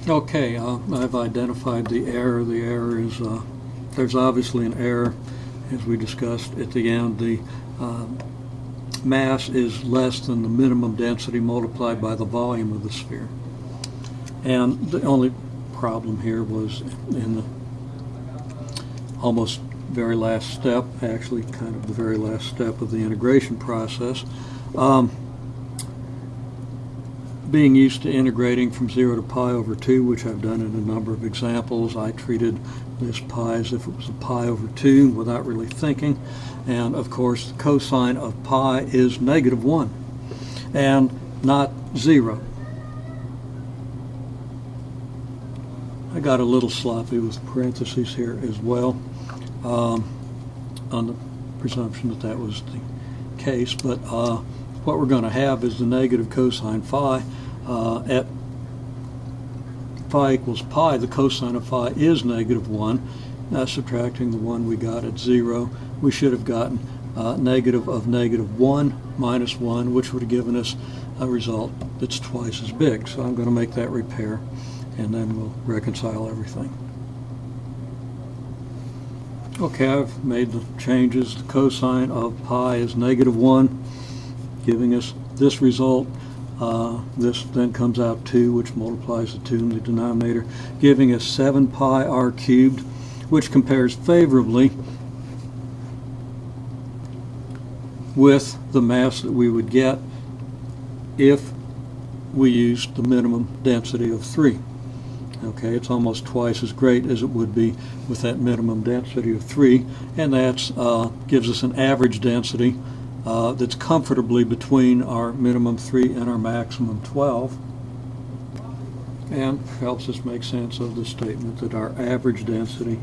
Okay, I've identified the error. The error is, there's obviously an error, as we discussed at the end. The mass is less than the minimum density multiplied by the volume of the sphere. And the only problem here was in the almost very last step, actually kind of the very last step of the integration process. Being used to integrating from 0 to pi over 2, which I've done in a number of examples, I treated this pi as if it was a pi over 2 without really thinking. And of course, the cosine of pi is -1 and not 0. I got a little sloppy with parentheses here as well, on the presumption that that was the case, but what we're going to have is the negative cosine phi. At phi equals pi, the cosine of phi is -1. Subtracting the 1 we got at 0, we should have gotten negative of -1 minus 1, which would have given us a result that's twice as big. So I'm going to make that repair, and then we'll reconcile everything. Okay, I've made the changes. The cosine of pi is -1, giving us this result. This then comes out 2, which multiplies the 2 in the denominator, giving us 7 pi r cubed, which compares favorably with the mass that we would get if we used the minimum density of 3. Okay, it's almost twice as great as it would be with that minimum density of 3, and that gives us an average density that's comfortably between our minimum 3 and our maximum 12, and helps us make sense of the statement that our average density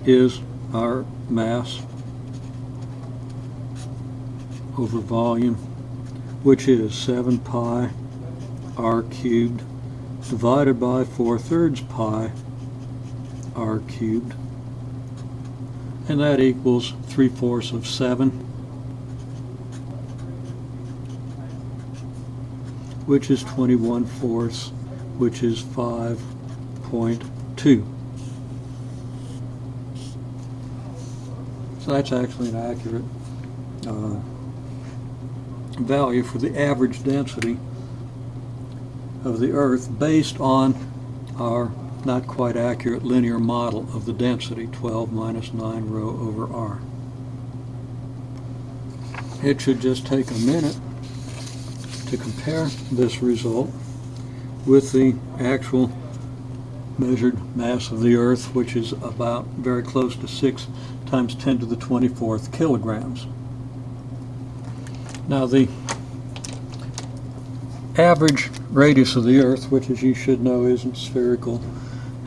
is our mass over volume, which is 7 pi r cubed divided by 4/3 pi r cubed, and that equals 3/4 of 7, which is 21/4, which is 5.2. So that's actually an accurate value for the average density of the Earth based on our not quite accurate linear model of the density, 12 minus 9 rho over r. It should just take a minute to compare this result with the actual measured mass of the Earth, which is about very close to 6 times 10 to the 24th kilograms. Now the average radius of the Earth, which as you should know isn't spherical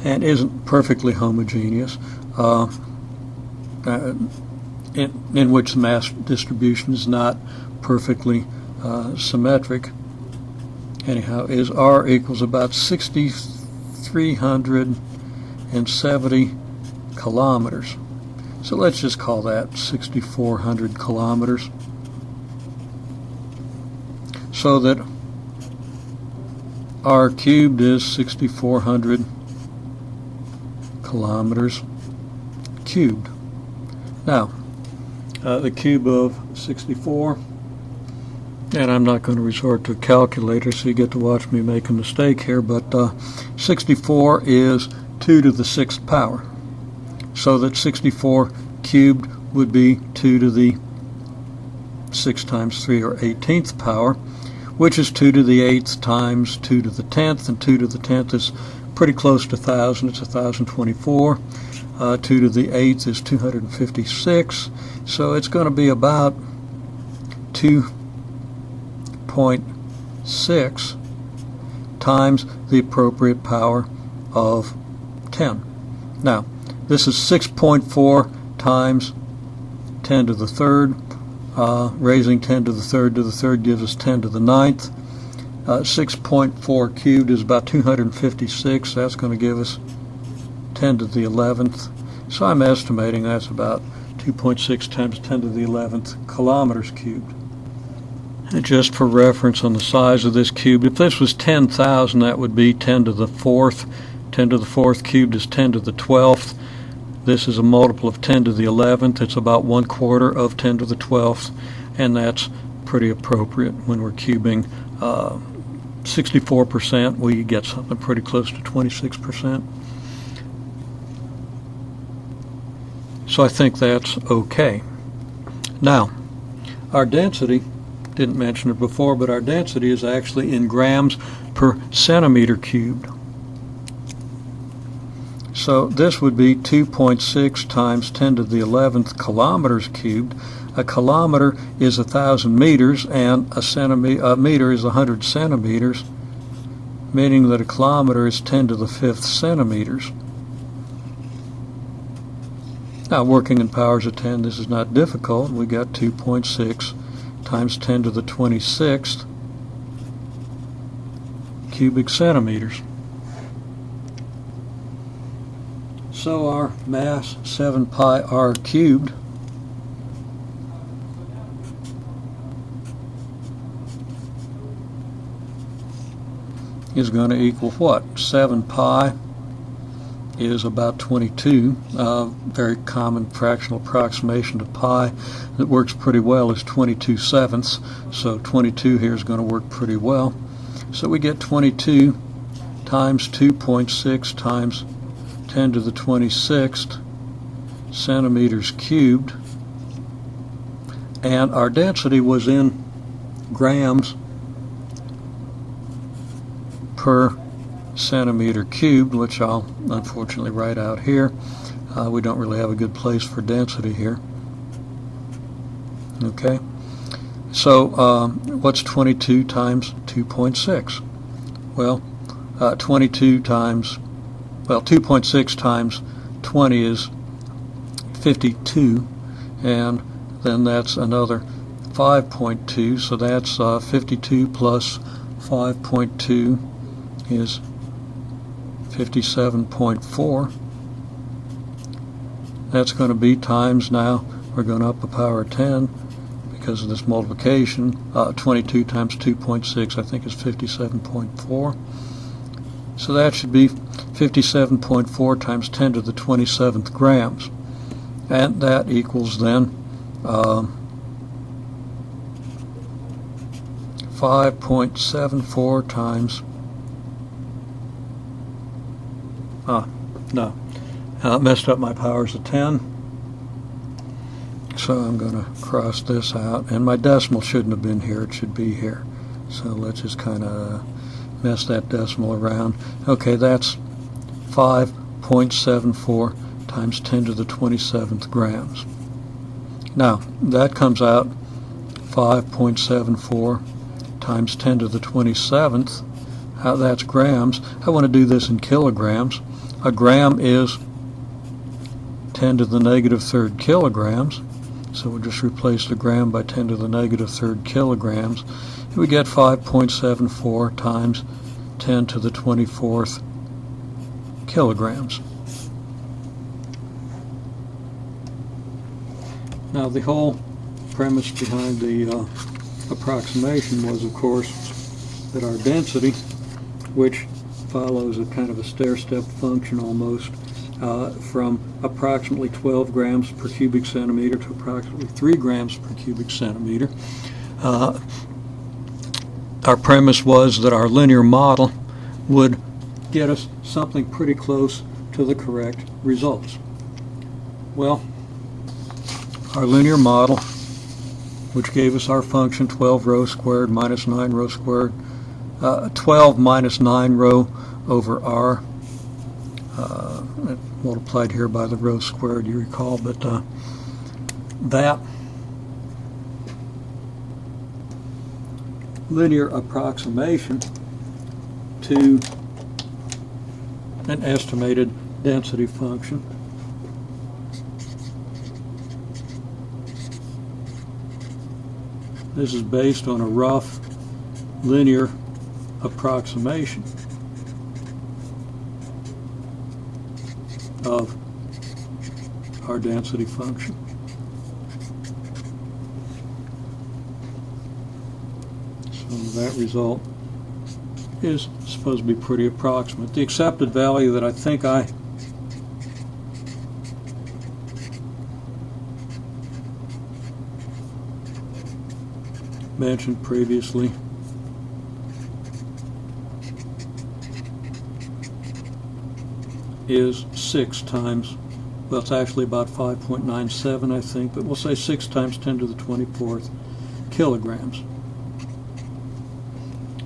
and isn't perfectly homogeneous, in which the mass distribution is not perfectly symmetric, anyhow, is r equals about 6,370 kilometers. So let's just call that 6,400 kilometers, so that r cubed is 6,400 kilometers cubed. Now, the cube of 64, and I'm not going to resort to a calculator so you get to watch me make a mistake here, but 64 is 2 to the 6th power. So that 64 cubed would be 2 to the 6 times 3, or 18th power, which is 2 to the 8th times 2 to the 10th, and 2 to the 10th is pretty close to 1,000. It's 1,024. 2 to the 8th is 256. So it's going to be about 2.6 times the appropriate power of 10. Now, this is 6.4 times 10 to the 3rd. Raising 10 to the 3rd gives us 10 to the 9th. 6.4 cubed is about 256. That's going to give us 10 to the 11th. So I'm estimating that's about 2.6 times 10 to the 11th kilometers cubed. And just for reference on the size of this cube, if this was 10,000, that would be 10 to the 4th. 10 to the 4th cubed is 10 to the 12th. This is a multiple of 10 to the 11th. It's about 1/4 of 10 to the 12th, and that's pretty appropriate when we're cubing 64%. We get something pretty close to 26%. So I think that's okay. Now, our density, didn't mention it before, but our density is actually in grams per centimeter cubed. So this would be 2.6 times 10 to the 11th kilometers cubed. A kilometer is 1,000 meters, and a meter is 100 centimeters, meaning that a kilometer is 10 to the 5th centimeters. Now, working in powers of 10, this is not difficult. We got 2.6 times 10 to the 26th cubic centimeters. So our mass, 7 pi r cubed, is going to equal what? 7 pi is about 22. Very common fractional approximation to pi that works pretty well is 22/7. So 22 here is going to work pretty well. So we get 22 times 2.6 times 10 to the 26th centimeters cubed, and our density was in grams per centimeter cubed, which I'll unfortunately write out here. We don't really have a good place for density here. Okay, so what's 22 times 2.6? Well, 2.6 times 20 is 52, and then that's another 5.2, so that's 52 plus 5.2 is 57.4. That's going to be times, now we're going up a power of 10 because of this multiplication. 22 times 2.6 I think is 57.4. So that should be 57.4 times 10 to the 27th grams. And that equals then 5.74 times, messed up my powers of 10. So I'm going to cross this out, and my decimal shouldn't have been here, it should be here. So let's just kind of mess that decimal around. Okay, that's 5.74 times 10 to the 27th grams. Now, that comes out 5.74 times 10 to the 27th. That's grams. I want to do this in kilograms. A gram is 10 to the negative 3rd kilograms. So we'll just replace the gram by 10 to the negative 3rd kilograms. And we get 5.74 times 10 to the 24th kilograms. Now, the whole premise behind the approximation was, of course, that our density, which follows a kind of a stair-step function almost, from approximately 12 grams per cubic centimeter to approximately 3 grams per cubic centimeter. Our premise was that our linear model would get us something pretty close to the correct results. Well, our linear model, which gave us our function 12 rho squared minus 9 rho squared, 12 minus 9 rho over r, multiplied here by the rho squared, you recall, but that linear approximation to an estimated density function this is based on a rough linear approximation of our density function. So that result is supposed to be pretty approximate. The accepted value that I think I mentioned previously is 6 times, well, it's actually about 5.97, I think, but we'll say 6 times 10 to the 24th kilograms.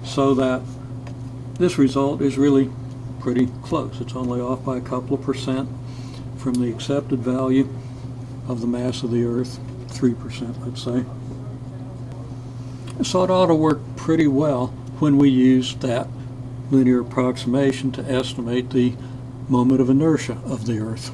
So that this result is really pretty close. It's only off by a couple of percent from the accepted value of the mass of the Earth, 3%, let's say. So it ought to work pretty well when we use that linear approximation to estimate the moment of inertia of the Earth.